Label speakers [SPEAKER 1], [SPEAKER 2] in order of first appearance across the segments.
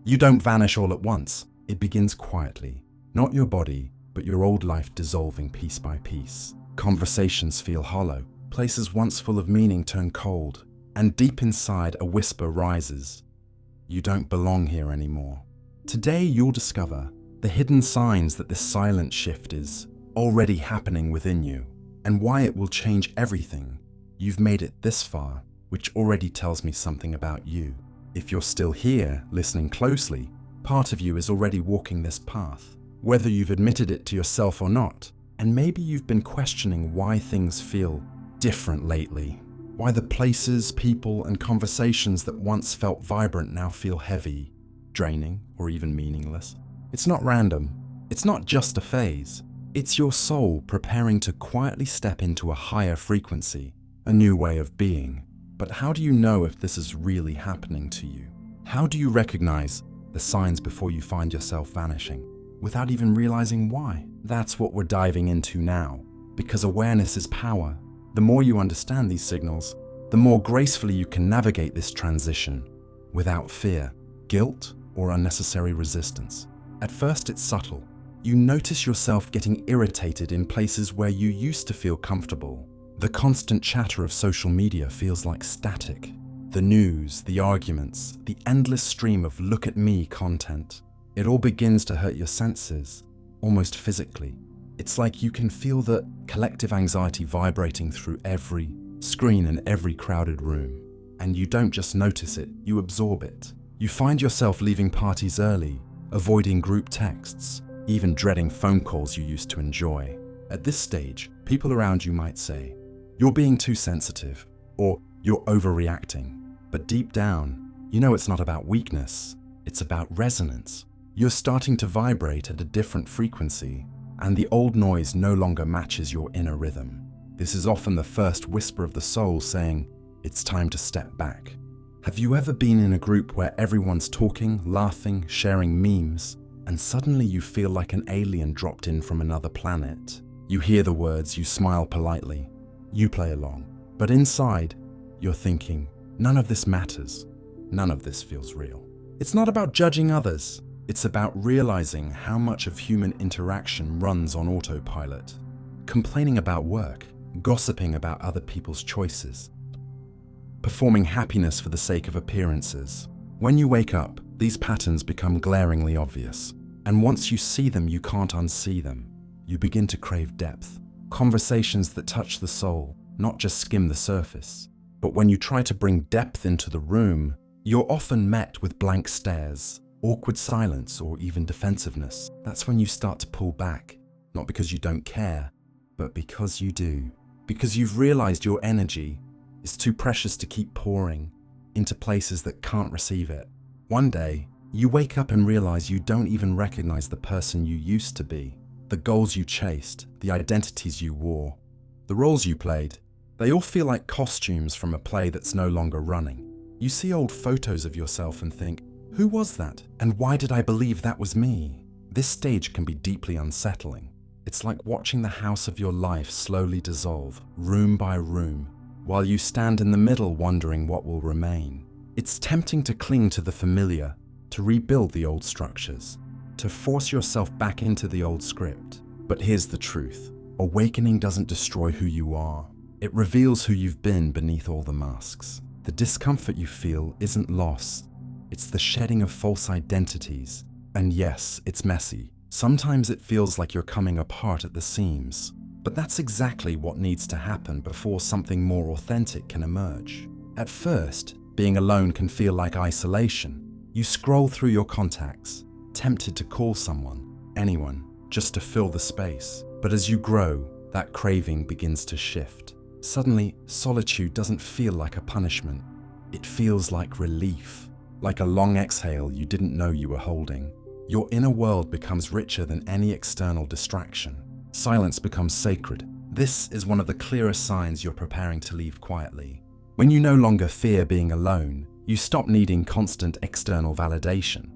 [SPEAKER 1] You don't vanish all at once. It begins quietly. Not your body, but your old life dissolving piece by piece. Conversations feel hollow. Places once full of meaning turn cold. And deep inside, a whisper rises. You don't belong here anymore. Today, you'll discover the hidden signs that this silent shift is already happening within you, and why it will change everything. You've made it this far, which already tells me something about you. If you're still here, listening closely, part of you is already walking this path, whether you've admitted it to yourself or not. And maybe you've been questioning why things feel different lately, why the places, people, and conversations that once felt vibrant now feel heavy, draining, or even meaningless. It's not random. It's not just a phase. It's your soul preparing to quietly step into a higher frequency, a new way of being. But how do you know if this is really happening to you? How do you recognize the signs before you find yourself vanishing, without even realizing why? That's what we're diving into now, because awareness is power. The more you understand these signals, the more gracefully you can navigate this transition, without fear, guilt, or unnecessary resistance. At first, it's subtle. You notice yourself getting irritated in places where you used to feel comfortable. The constant chatter of social media feels like static. The news, the arguments, the endless stream of look at me content. It all begins to hurt your senses, almost physically. It's like you can feel the collective anxiety vibrating through every screen in every crowded room. And you don't just notice it, you absorb it. You find yourself leaving parties early, avoiding group texts, even dreading phone calls you used to enjoy. At this stage, people around you might say, "You're being too sensitive," or "You're overreacting." But deep down, you know it's not about weakness, it's about resonance. You're starting to vibrate at a different frequency, and the old noise no longer matches your inner rhythm. This is often the first whisper of the soul saying, it's time to step back. Have you ever been in a group where everyone's talking, laughing, sharing memes, and suddenly you feel like an alien dropped in from another planet? You hear the words, you smile politely, you play along. But inside, you're thinking, none of this matters. None of this feels real. It's not about judging others. It's about realizing how much of human interaction runs on autopilot. Complaining about work, gossiping about other people's choices, performing happiness for the sake of appearances. When you wake up, these patterns become glaringly obvious. And once you see them, you can't unsee them. You begin to crave depth. Conversations that touch the soul, not just skim the surface. But when you try to bring depth into the room, you're often met with blank stares, awkward silence, or even defensiveness. That's when you start to pull back, not because you don't care, but because you do. Because you've realized your energy is too precious to keep pouring into places that can't receive it. One day, you wake up and realize you don't even recognize the person you used to be. The goals you chased, the identities you wore, the roles you played, they all feel like costumes from a play that's no longer running. You see old photos of yourself and think, who was that? And why did I believe that was me? This stage can be deeply unsettling. It's like watching the house of your life slowly dissolve, room by room, while you stand in the middle wondering what will remain. It's tempting to cling to the familiar, to rebuild the old structures, to force yourself back into the old script. But here's the truth. Awakening doesn't destroy who you are. It reveals who you've been beneath all the masks. The discomfort you feel isn't loss. It's the shedding of false identities. And yes, it's messy. Sometimes it feels like you're coming apart at the seams. But that's exactly what needs to happen before something more authentic can emerge. At first, being alone can feel like isolation. You scroll through your contacts, tempted to call someone, anyone, just to fill the space. But as you grow, that craving begins to shift. Suddenly, solitude doesn't feel like a punishment. It feels like relief, like a long exhale you didn't know you were holding. Your inner world becomes richer than any external distraction. Silence becomes sacred. This is one of the clearest signs you're preparing to leave quietly. When you no longer fear being alone, you stop needing constant external validation.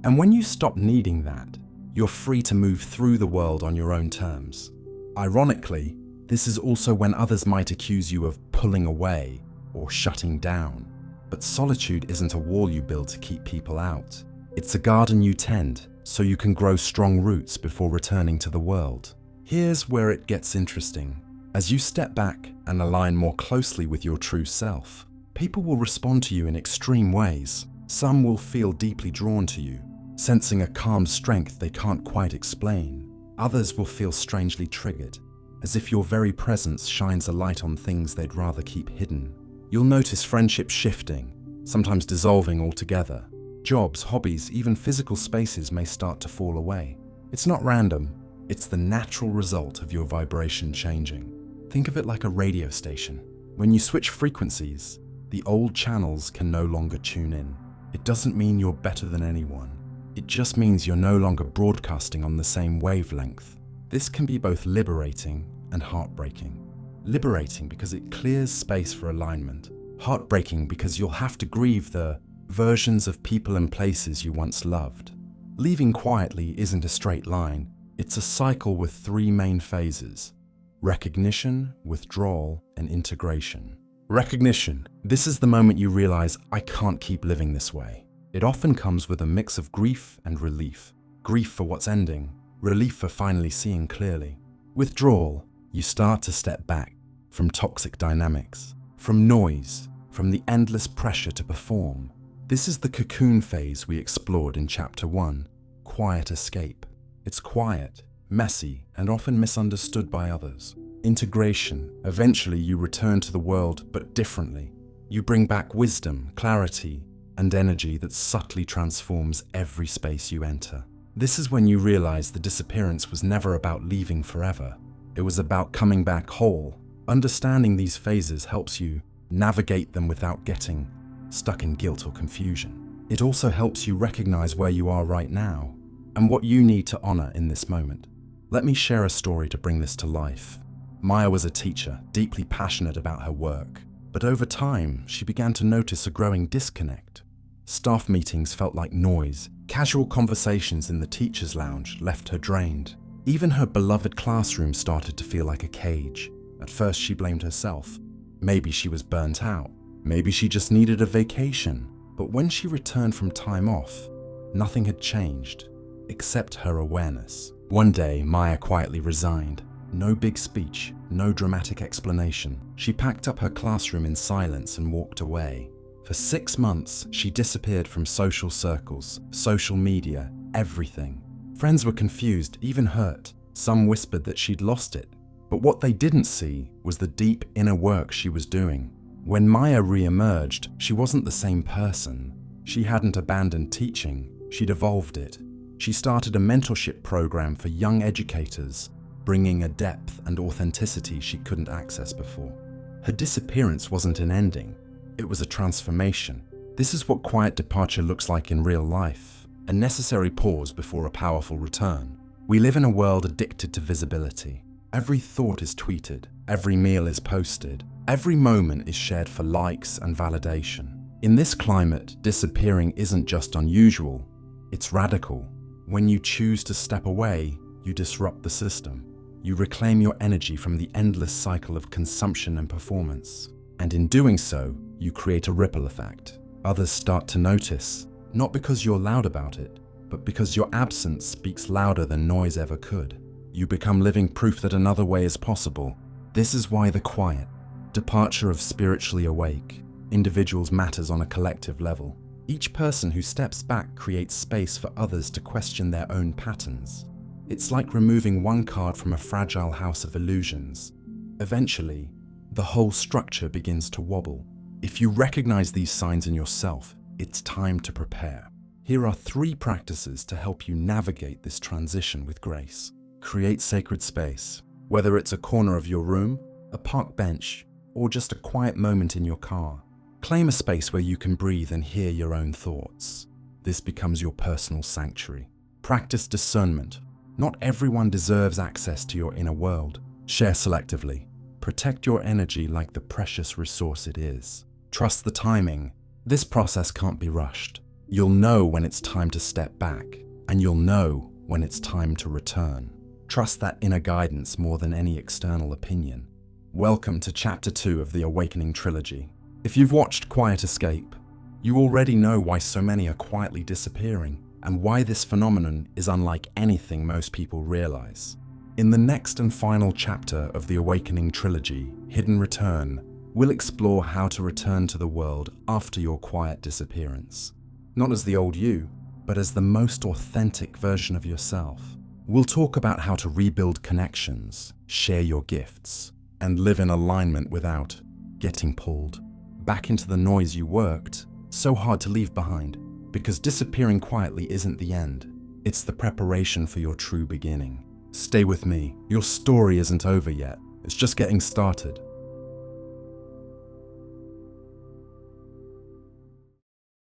[SPEAKER 1] And when you stop needing that, you're free to move through the world on your own terms. Ironically, this is also when others might accuse you of pulling away or shutting down. But solitude isn't a wall you build to keep people out. It's a garden you tend, so you can grow strong roots before returning to the world. Here's where it gets interesting. As you step back and align more closely with your true self, people will respond to you in extreme ways. Some will feel deeply drawn to you, sensing a calm strength they can't quite explain. Others will feel strangely triggered, as if your very presence shines a light on things they'd rather keep hidden. You'll notice friendships shifting, sometimes dissolving altogether. Jobs, hobbies, even physical spaces may start to fall away. It's not random, it's the natural result of your vibration changing. Think of it like a radio station. When you switch frequencies, the old channels can no longer tune in. It doesn't mean you're better than anyone. It just means you're no longer broadcasting on the same wavelength. This can be both liberating and heartbreaking. Liberating because it clears space for alignment. Heartbreaking because you'll have to grieve the versions of people and places you once loved. Leaving quietly isn't a straight line. It's a cycle with three main phases: recognition, withdrawal, and integration. Recognition. This is the moment you realize, I can't keep living this way. It often comes with a mix of grief and relief. Grief for what's ending, relief for finally seeing clearly. Withdrawal. You start to step back from toxic dynamics, from noise, from the endless pressure to perform. This is the cocoon phase we explored in Chapter 1, Quiet Escape. It's quiet, messy, and often misunderstood by others. Integration. Eventually you return to the world, but differently. You bring back wisdom, clarity, and energy that subtly transforms every space you enter. This is when you realize the disappearance was never about leaving forever. It was about coming back whole. Understanding these phases helps you navigate them without getting stuck in guilt or confusion. It also helps you recognize where you are right now and what you need to honor in this moment. Let me share a story to bring this to life. Maya was a teacher, deeply passionate about her work, but over time, she began to notice a growing disconnect. Staff meetings felt like noise. Casual conversations in the teacher's lounge left her drained. Even her beloved classroom started to feel like a cage. At first, she blamed herself. Maybe she was burnt out. Maybe she just needed a vacation. But when she returned from time off, nothing had changed, except her awareness. One day, Maya quietly resigned. No big speech, no dramatic explanation. She packed up her classroom in silence and walked away. For 6 months, she disappeared from social circles, social media, everything. Friends were confused, even hurt. Some whispered that she'd lost it. But what they didn't see was the deep inner work she was doing. When Maya re-emerged, she wasn't the same person. She hadn't abandoned teaching, she'd evolved it. She started a mentorship program for young educators, bringing a depth and authenticity she couldn't access before. Her disappearance wasn't an ending. It was a transformation. This is what quiet departure looks like in real life, a necessary pause before a powerful return. We live in a world addicted to visibility. Every thought is tweeted, every meal is posted, every moment is shared for likes and validation. In this climate, disappearing isn't just unusual, it's radical. When you choose to step away, you disrupt the system. You reclaim your energy from the endless cycle of consumption and performance. And in doing so, you create a ripple effect. Others start to notice, not because you're loud about it, but because your absence speaks louder than noise ever could. You become living proof that another way is possible. This is why the quiet departure of spiritually awake individuals matters on a collective level. Each person who steps back creates space for others to question their own patterns. It's like removing one card from a fragile house of illusions. Eventually, the whole structure begins to wobble. If you recognize these signs in yourself, it's time to prepare. Here are 3 practices to help you navigate this transition with grace. Create sacred space. Whether it's a corner of your room, a park bench, or just a quiet moment in your car, claim a space where you can breathe and hear your own thoughts. This becomes your personal sanctuary. Practice discernment. Not everyone deserves access to your inner world. Share selectively. Protect your energy like the precious resource it is. Trust the timing. This process can't be rushed. You'll know when it's time to step back, and you'll know when it's time to return. Trust that inner guidance more than any external opinion. Welcome to Chapter 2 of the Awakening Trilogy. If you've watched Quiet Escape, you already know why so many are quietly disappearing. and why this phenomenon is unlike anything most people realize. In the next and final chapter of the Awakening trilogy, Hidden Return, we'll explore how to return to the world after your quiet disappearance. Not as the old you, but as the most authentic version of yourself. We'll talk about how to rebuild connections, share your gifts, and live in alignment without getting pulled back into the noise you worked so hard to leave behind. Because disappearing quietly isn't the end. It's the preparation for your true beginning. Stay with me. Your story isn't over yet. It's just getting started.